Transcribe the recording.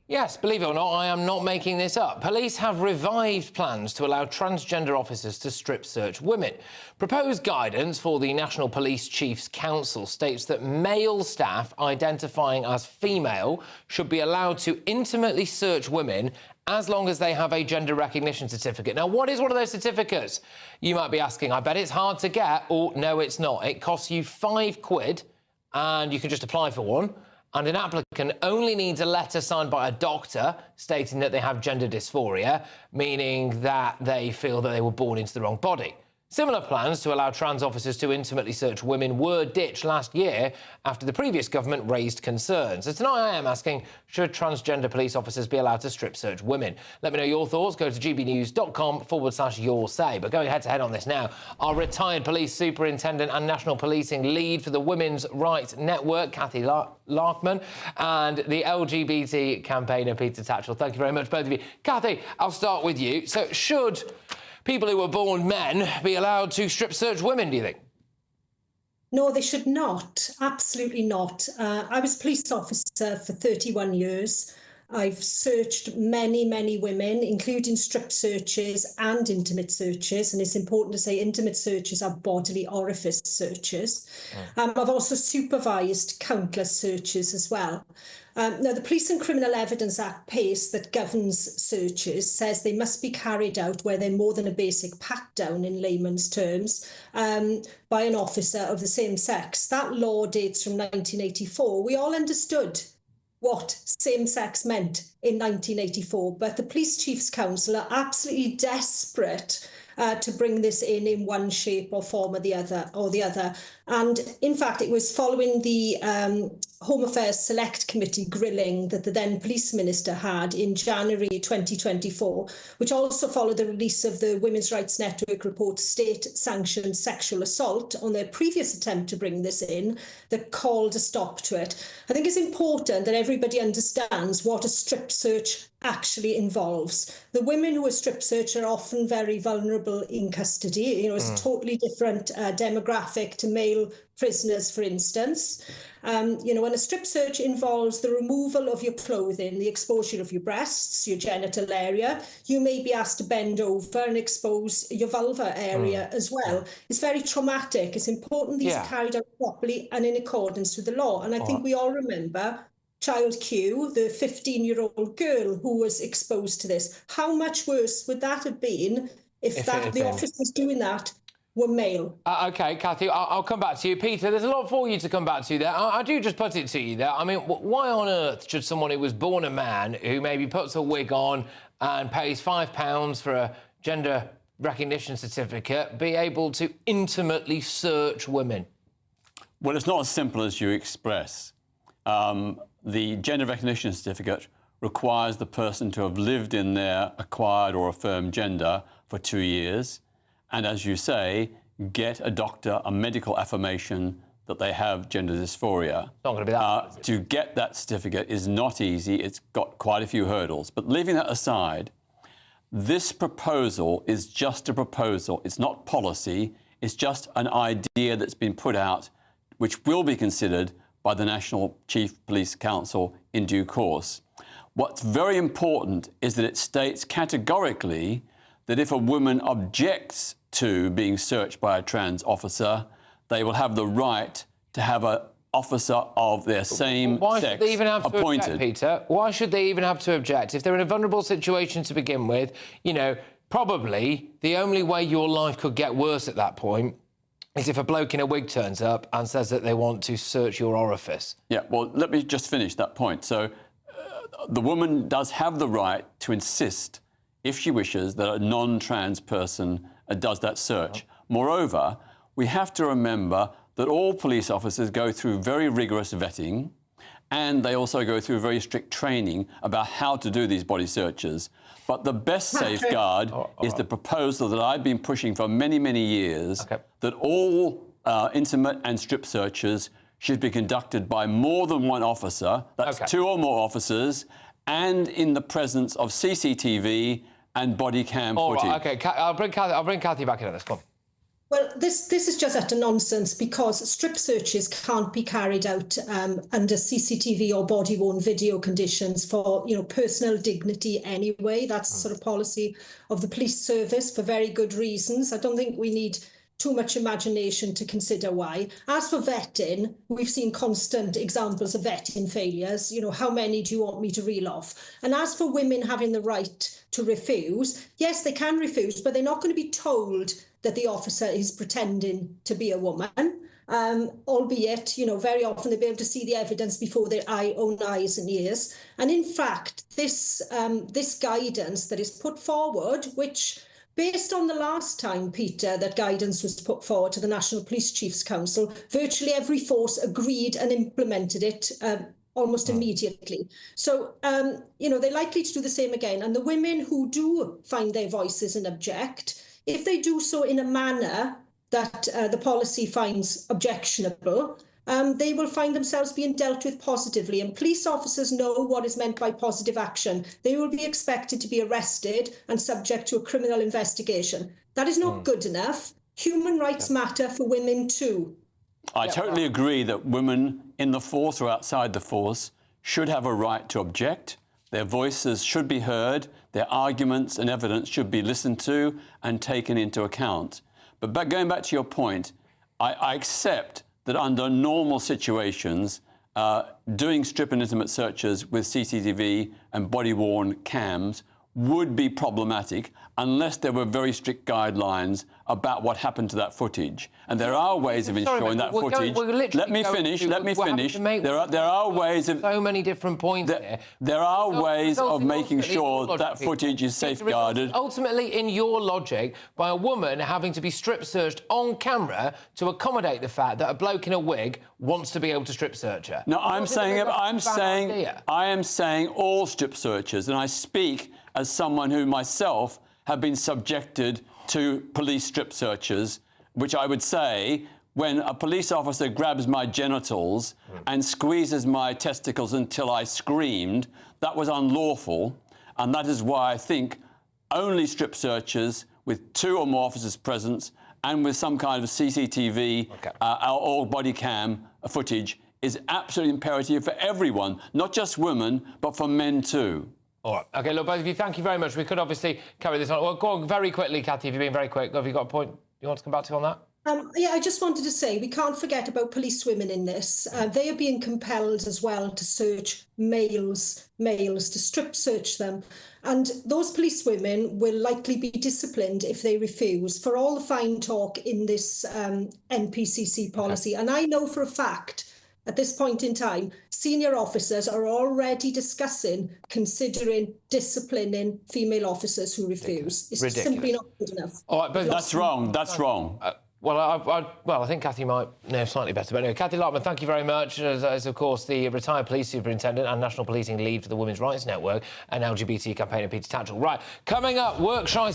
Yes, believe it or not, I am not making this up. Police have revived plans to allow transgender officers to strip search women. Proposed guidance for the National Police Chiefs Council states that male staff identifying as female should be allowed to intimately search women as long as they have a gender recognition certificate. Now, what is one of those certificates? You might be asking. I bet it's hard to get. Or no, it's not. It costs you £5 and you can just apply for one. And an applicant only needs a letter signed by a doctor stating that they have gender dysphoria, meaning that they feel that they were born into the wrong body. Similar plans to allow trans officers to intimately search women were ditched last year after the previous government raised concerns. So tonight I am asking, should transgender police officers be allowed to strip search women? Let me know your thoughts. Go to gbnews.com/your say. But going head-to-head on this now, our retired police superintendent and national policing lead for the Women's Rights Network, Cathy Larkman, and the LGBT campaigner, Peter Tatchell. Thank you very much, both of you. Cathy, I'll start with you. So should people who were born men be allowed to strip search women, do you think? No, they should not. Absolutely not. I was a police officer for 31 years. I've searched many, many women, including strip searches and intimate searches. And it's important to say intimate searches are bodily orifice searches. I've also supervised countless searches as well. Now, the Police and Criminal Evidence Act PACE that governs searches says they must be carried out where they're more than a basic pat-down in layman's terms by an officer of the same sex. That law dates from 1984. We all understood what same-sex meant in 1984, but the Police Chiefs Council are absolutely desperate to bring this in one shape or form or the other. And in fact, it was following the Home Affairs Select Committee grilling that the then Police Minister had in January 2024, which also followed the release of the Women's Rights Network report, State-Sanctioned Sexual Assault, on their previous attempt to bring this in, that called a stop to it. I think it's important that everybody understands what a strip search actually involves. The women who are strip searched are often very vulnerable in custody. You know, it's a totally different demographic to male prisoners, for instance. You know, when a strip search involves the removal of your clothing, the exposure of your breasts, your genital area, you may be asked to bend over and expose your vulva area as well. It's very traumatic. It's important these are carried out properly and in accordance with the law. And I think we all remember Child Q, the 15-year-old girl who was exposed to this. How much worse would that have been if the officers doing that were male? OK, Cathy, I'll come back to you. Peter, there's a lot for you to come back to there. I do just put it to you there. I mean, why on earth should someone who was born a man, who maybe puts a wig on and pays £5 for a gender recognition certificate, be able to intimately search women? Well, it's not as simple as you express. The gender recognition certificate requires the person to have lived in their acquired or affirmed gender for 2 years, and, as you say, get a doctor, a medical affirmation that they have gender dysphoria. Not going to be that to get that certificate is not easy. It's got quite a few hurdles. But leaving that aside, this proposal is just a proposal. It's not policy. It's just an idea that's been put out, which will be considered by the National Chief Police Council in due course. What's very important is that it states categorically that if a woman objects to being searched by a trans officer, they will have the right to have an officer of their same Why sex should they even have to appointed. Object, Peter? Why should they even have to object? If they're in a vulnerable situation to begin with, you know, probably the only way your life could get worse at that point is if a bloke in a wig turns up and says that they want to search your orifice. Yeah, well, let me just finish that point. So the woman does have the right to insist, if she wishes, that a non-trans person does that search. Moreover, we have to remember that all police officers go through very rigorous vetting, and they also go through very strict training about how to do these body searches. But the best safeguard is the proposal that I've been pushing for many, many years, that all intimate and strip searches should be conducted by more than one officer, that's 2 or more officers, and in the presence of CCTV and body cam footage. Right, OK, I'll bring Cathy back into this. Come on. Well, this is just utter nonsense, because strip searches can't be carried out under CCTV or body-worn video conditions for, personal dignity anyway. That's the sort of policy of the police service for very good reasons. I don't think we need too much imagination to consider why. As for vetting, we've seen constant examples of vetting failures. How many do you want me to reel off? And as for women having the right to refuse, yes, they can refuse, but they're not going to be told that the officer is pretending to be a woman, albeit, very often they'll be able to see the evidence before their own eyes and ears. And in fact, this guidance that is put forward, which, based on the last time, Peter, that guidance was put forward to the National Police Chiefs Council, virtually every force agreed and implemented it almost immediately. So, they're likely to do the same again. And the women who do find their voices and object, if they do so in a manner that the policy finds objectionable, they will find themselves being dealt with positively. And police officers know what is meant by positive action. They will be expected to be arrested and subject to a criminal investigation. That is not good enough. Human rights matter for women too. I totally agree that women in the force or outside the force should have a right to object. Their voices should be heard. Their arguments and evidence should be listened to and taken into account. But going back to your point, I accept that under normal situations, doing strip and intimate searches with CCTV and body-worn cams would be problematic unless there were very strict guidelines about what happened to that footage. And there are ways of ensuring that footage. Let me finish. There are ways of... So many different points here. There are ways of making sure that footage is safeguarded. Ultimately, in your logic, by a woman having to be strip searched on camera to accommodate the fact that a bloke in a wig wants to be able to strip search her. No, I am saying all strip searches, and I speak as someone who myself have been subjected to police strip searches, which I would say, when a police officer grabs my genitals and squeezes my testicles until I screamed, that was unlawful. And that is why I think only strip searches with 2 or more officers present and with some kind of CCTV or body cam footage is absolutely imperative for everyone, not just women, but for men too. All right. OK, look, both of you, thank you very much. We could obviously carry this on. Well, go on very quickly, Cathy, if you're being very quick. Have you got a point you want to come back to on that? Yeah, I just wanted to say we can't forget about police women in this. They are being compelled as well to search males, to strip search them. And those police women will likely be disciplined if they refuse, for all the fine talk in this NPCC policy. And I know for a fact, at this point in time, senior officers are already considering disciplining female officers who refuse. It's simply not good enough. All right, but that's wrong. That's wrong. Well, I think Cathy might know slightly better. But anyway, Cathy Larkman, thank you very much. As of course, the retired police superintendent and national policing lead for the Women's Rights Network and LGBT campaigner Peter Tatchell. Right, coming up, work shy...